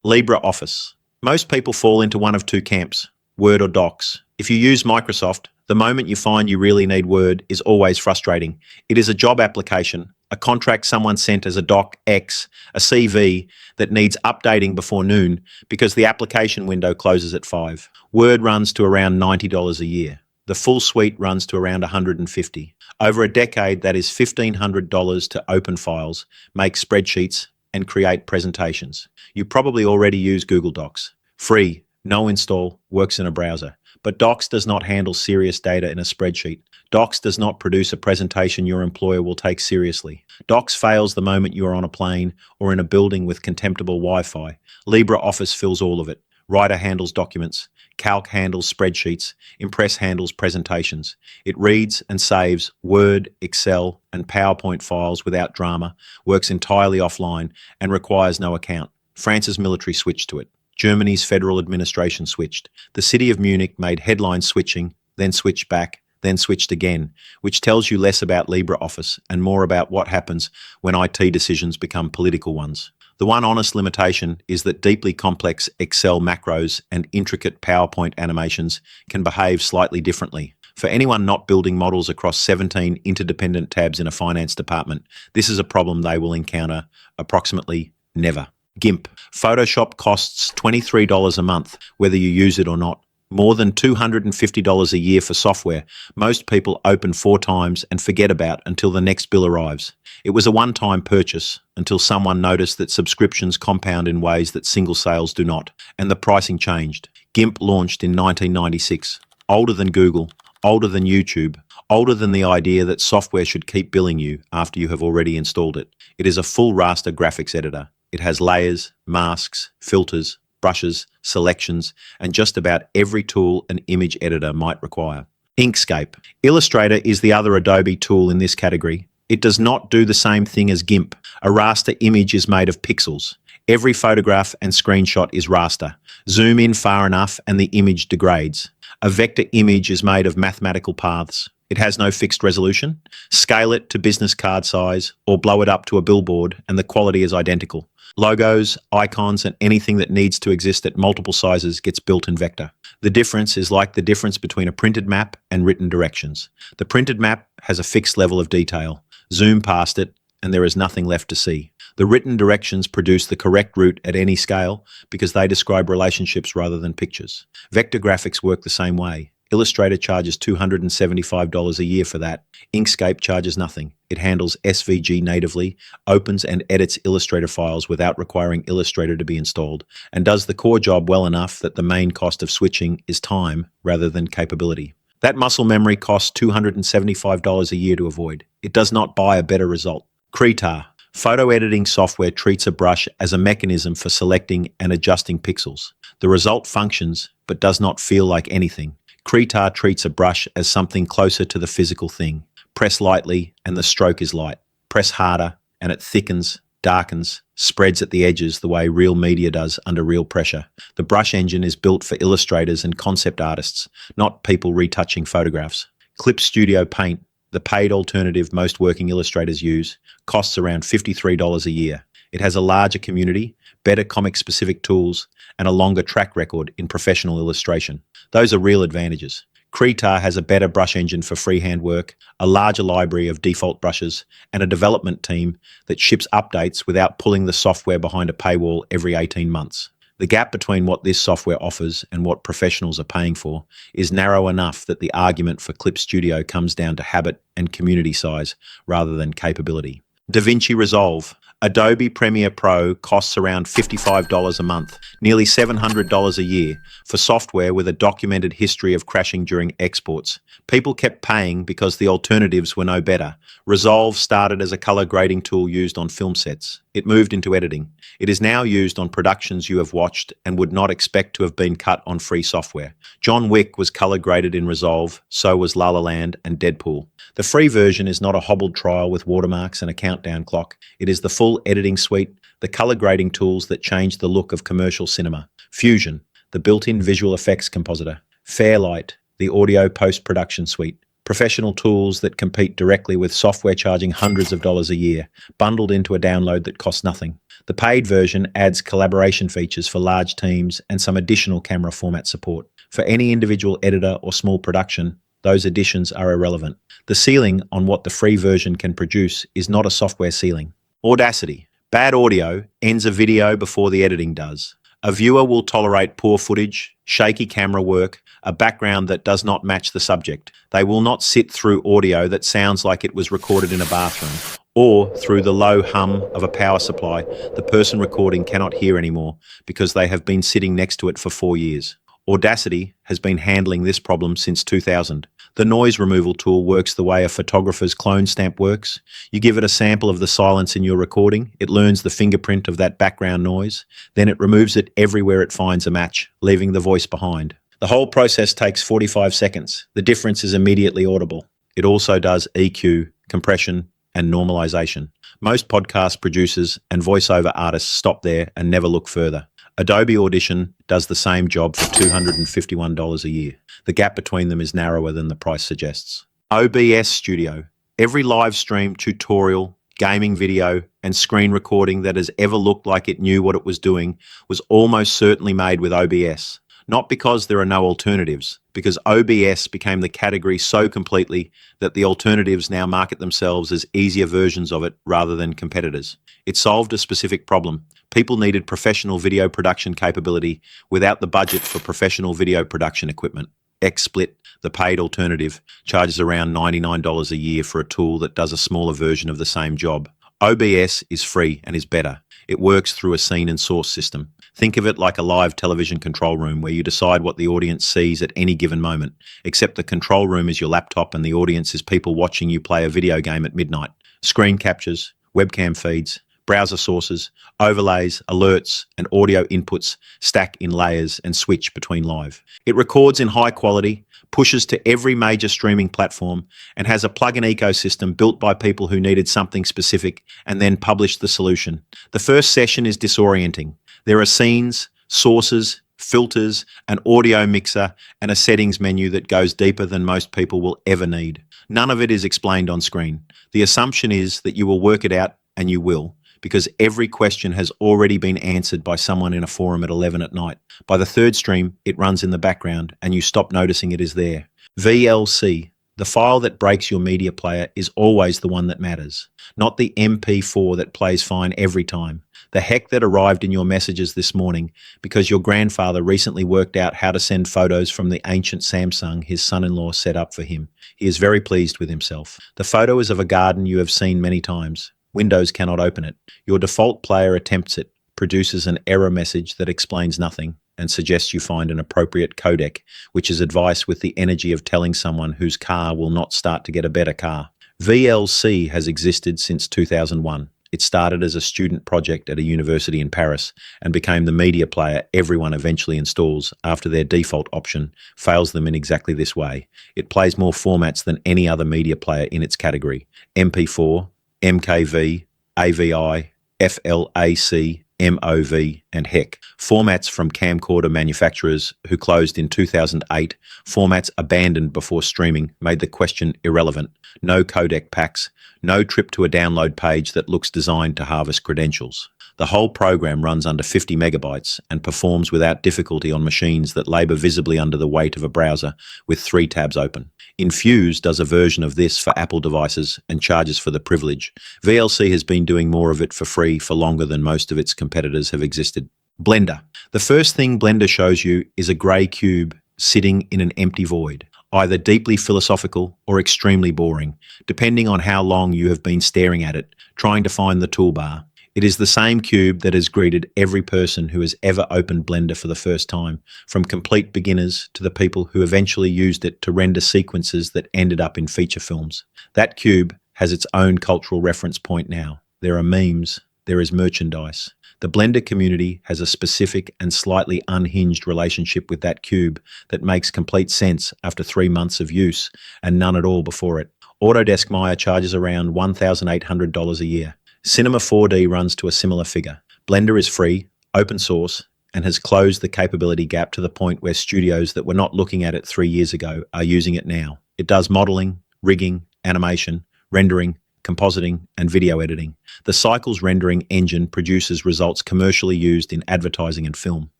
Libre Office. Most people fall into one of two camps, Word or Docs. If you use Microsoft, the moment you find you really need Word is always frustrating. It is a job application, a contract someone sent as a Doc X, a CV that needs updating before noon because the application window closes at 5. Word runs to around $90 a year. The full suite runs to around $150. Over a decade, that is $1,500 to open files, make spreadsheets, and create presentations. You probably already use Google Docs. Free, no install, works in a browser. But Docs does not handle serious data in a spreadsheet. Docs does not produce a presentation your employer will take seriously. Docs fails the moment you are on a plane or in a building with contemptible Wi-Fi. LibreOffice fills all of it. Writer handles documents. Calc handles spreadsheets. Impress handles presentations. It reads and saves Word, Excel, and PowerPoint files without drama, works entirely offline, and requires no account. France's military switched to it. Germany's federal administration switched. The city of Munich made headline switching, then switched back, then switched again, which tells you less about LibreOffice and more about what happens when IT decisions become political ones. The one honest limitation is that deeply complex Excel macros and intricate PowerPoint animations can behave slightly differently. For anyone not building models across 17 interdependent tabs in a finance department, this is a problem they will encounter approximately never. Gimp. Photoshop costs $23 a month, whether you use it or not. More than $250 a year for software most people open 4 times and forget about until the next bill arrives. It was a one-time purchase until someone noticed that subscriptions compound in ways that single sales do not, and the pricing changed. Gimp launched in 1996. Older than Google, older than YouTube, older than the idea that software should keep billing you after you have already installed it. It is a full raster graphics editor. It has layers, masks, filters, brushes, selections, and just about every tool an image editor might require. Inkscape. Illustrator is the other Adobe tool in this category. It does not do the same thing as Gimp. A raster image is made of pixels. Every photograph and screenshot is raster. Zoom in far enough and the image degrades. A vector image is made of mathematical paths. It has no fixed resolution. Scale it to business card size or blow it up to a billboard and the quality is identical. Logos, icons, and anything that needs to exist at multiple sizes gets built in vector. The difference is like the difference between a printed map and written directions. The printed map has a fixed level of detail. Zoom past it, and there is nothing left to see. The written directions produce the correct route at any scale because they describe relationships rather than pictures. Vector graphics work the same way. Illustrator charges $275 a year for that. Inkscape charges nothing. It handles SVG natively, opens and edits Illustrator files without requiring Illustrator to be installed, and does the core job well enough that the main cost of switching is time rather than capability. That muscle memory costs $275 a year to avoid. It does not buy a better result. Krita. Photo editing software treats a brush as a mechanism for selecting and adjusting pixels. The result functions, but does not feel like anything. Krita treats a brush as something closer to the physical thing. Press lightly and the stroke is light. Press harder and it thickens, darkens, spreads at the edges the way real media does under real pressure. The brush engine is built for illustrators and concept artists, not people retouching photographs. Clip Studio Paint, the paid alternative most working illustrators use, costs around $53 a year. It has a larger community, better comic-specific tools, and a longer track record in professional illustration. Those are real advantages. Krita has a better brush engine for freehand work, a larger library of default brushes, and a development team that ships updates without pulling the software behind a paywall every 18 months. The gap between what this software offers and what professionals are paying for is narrow enough that the argument for Clip Studio comes down to habit and community size rather than capability. DaVinci Resolve. Adobe Premiere Pro costs around $55 a month, nearly $700 a year, for software with a documented history of crashing during exports. People kept paying because the alternatives were no better. Resolve started as a color grading tool used on film sets. It moved into editing. It is now used on productions you have watched and would not expect to have been cut on free software. John Wick was color graded in Resolve, so was La La Land and Deadpool. The free version is not a hobbled trial with watermarks and a countdown clock. It is the full editing suite, the color grading tools that change the look of commercial cinema. Fusion, the built-in visual effects compositor. Fairlight, the audio post-production suite. Professional tools that compete directly with software charging hundreds of dollars a year, bundled into a download that costs nothing. The paid version adds collaboration features for large teams and some additional camera format support. For any individual editor or small production, those additions are irrelevant. The ceiling on what the free version can produce is not a software ceiling. Audacity. Bad audio ends a video before the editing does. A viewer will tolerate poor footage, shaky camera work, a background that does not match the subject. They will not sit through audio that sounds like it was recorded in a bathroom, or through the low hum of a power supply the person recording cannot hear anymore because they have been sitting next to it for 4 years. Audacity has been handling this problem since 2000. The noise removal tool works the way a photographer's clone stamp works. You give it a sample of the silence in your recording, it learns the fingerprint of that background noise, then it removes it everywhere it finds a match, leaving the voice behind. The whole process takes 45 seconds. The difference is immediately audible. It also does EQ, compression, and normalization. Most podcast producers and voiceover artists stop there and never look further. Adobe Audition does the same job for $251 a year. The gap between them is narrower than the price suggests. OBS Studio. Every live stream, tutorial, gaming video, and screen recording that has ever looked like it knew what it was doing was almost certainly made with OBS. Not because there are no alternatives, because OBS became the category so completely that the alternatives now market themselves as easier versions of it rather than competitors. It solved a specific problem. People needed professional video production capability without the budget for professional video production equipment. XSplit, the paid alternative, charges around $99 a year for a tool that does a smaller version of the same job. OBS is free and is better. It works through a scene and source system. Think of it like a live television control room where you decide what the audience sees at any given moment, except the control room is your laptop and the audience is people watching you play a video game at midnight. Screen captures, webcam feeds, browser sources, overlays, alerts, and audio inputs stack in layers and switch between live. It records in high quality, pushes to every major streaming platform, and has a plugin ecosystem built by people who needed something specific and then published the solution. The first session is disorienting. There are scenes, sources, filters, an audio mixer, and a settings menu that goes deeper than most people will ever need. None of it is explained on screen. The assumption is that you will work it out, and you will, because every question has already been answered by someone in a forum at 11 at night. By the third stream, it runs in the background, and you stop noticing it is there. VLC, the file that breaks your media player, is always the one that matters, not the MP4 that plays fine every time. The heck that arrived in your messages this morning because your grandfather recently worked out how to send photos from the ancient Samsung his son-in-law set up for him. He is very pleased with himself. The photo is of a garden you have seen many times. Windows cannot open it. Your default player attempts it, produces an error message that explains nothing, and suggests you find an appropriate codec, which is advice with the energy of telling someone whose car will not start to get a better car. VLC has existed since 2001. It started as a student project at a university in Paris and became the media player everyone eventually installs after their default option fails them in exactly this way. It plays more formats than any other media player in its category: MP4, MKV, AVI, FLAC, MOV, and HEC. Formats from camcorder manufacturers who closed in 2008, formats abandoned before streaming, made the question irrelevant. No codec packs, no trip to a download page that looks designed to harvest credentials. The whole program runs under 50 megabytes and performs without difficulty on machines that labor visibly under the weight of a browser with 3 tabs open. Infuse does a version of this for Apple devices and charges for the privilege. VLC has been doing more of it for free for longer than most of its competitors have existed. Blender. The first thing Blender shows you is a grey cube sitting in an empty void, either deeply philosophical or extremely boring, depending on how long you have been staring at it, trying to find the toolbar. It is the same cube that has greeted every person who has ever opened Blender for the first time, from complete beginners to the people who eventually used it to render sequences that ended up in feature films. That cube has its own cultural reference point now. There are memes, there is merchandise. The Blender community has a specific and slightly unhinged relationship with that cube that makes complete sense after 3 months of use and none at all before it. Autodesk Maya charges around $1,800 a year. Cinema 4D runs to a similar figure. Blender is free, open source, and has closed the capability gap to the point where studios that were not looking at it 3 years ago are using it now. It does modeling, rigging, animation, rendering, compositing, and video editing. The Cycles rendering engine produces results commercially used in advertising and film.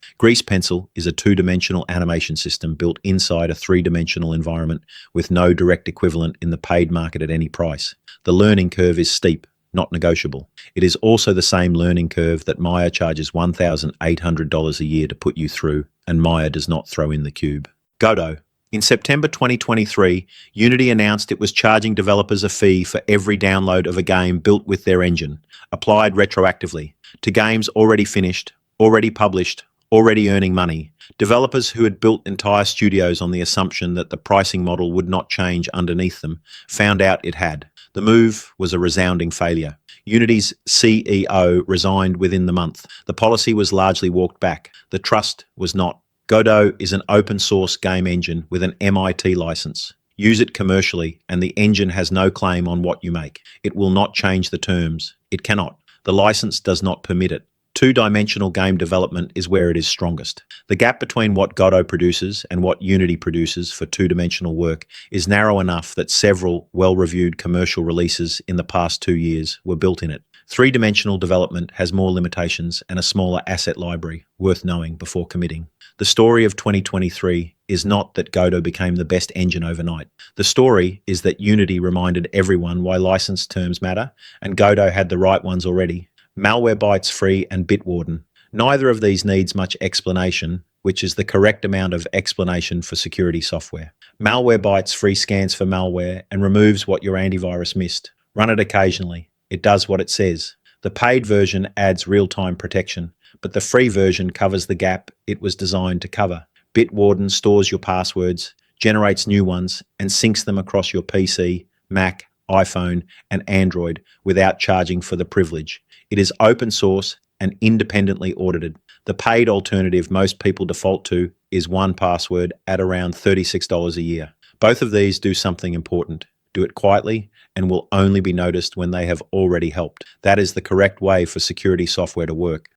Grease Pencil is a two-dimensional animation system built inside a three-dimensional environment with no direct equivalent in the paid market at any price. The learning curve is steep, not negotiable. It is also the same learning curve that Maya charges $1,800 a year to put you through, and Maya does not throw in the cube. Godot. In September 2023, Unity announced it was charging developers a fee for every download of a game built with their engine, applied retroactively, to games already finished, already published, already earning money. Developers who had built entire studios on the assumption that the pricing model would not change underneath them found out it had. The move was a resounding failure. Unity's CEO resigned within the month. The policy was largely walked back. The trust was not. Godot is an open-source game engine with an MIT license. Use it commercially, and the engine has no claim on what you make. It will not change the terms. It cannot. The license does not permit it. Two-dimensional game development is where it is strongest. The gap between what Godot produces and what Unity produces for two-dimensional work is narrow enough that several well-reviewed commercial releases in the past 2 years were built in it. Three-dimensional development has more limitations and a smaller asset library, worth knowing before committing. The story of 2023 is not that Godot became the best engine overnight. The story is that Unity reminded everyone why license terms matter, and Godot had the right ones already. MalwareBytes Free and Bitwarden. Neither of these needs much explanation, which is the correct amount of explanation for security software. MalwareBytes Free scans for malware and removes what your antivirus missed. Run it occasionally. It does what it says. The paid version adds real-time protection, but the free version covers the gap it was designed to cover. Bitwarden stores your passwords, generates new ones, and syncs them across your PC, Mac, iPhone, and Android without charging for the privilege. It is open source and independently audited. The paid alternative most people default to is 1Password at around $36 a year. Both of these do something important. Do it quietly and will only be noticed when they have already helped. That is the correct way for security software to work.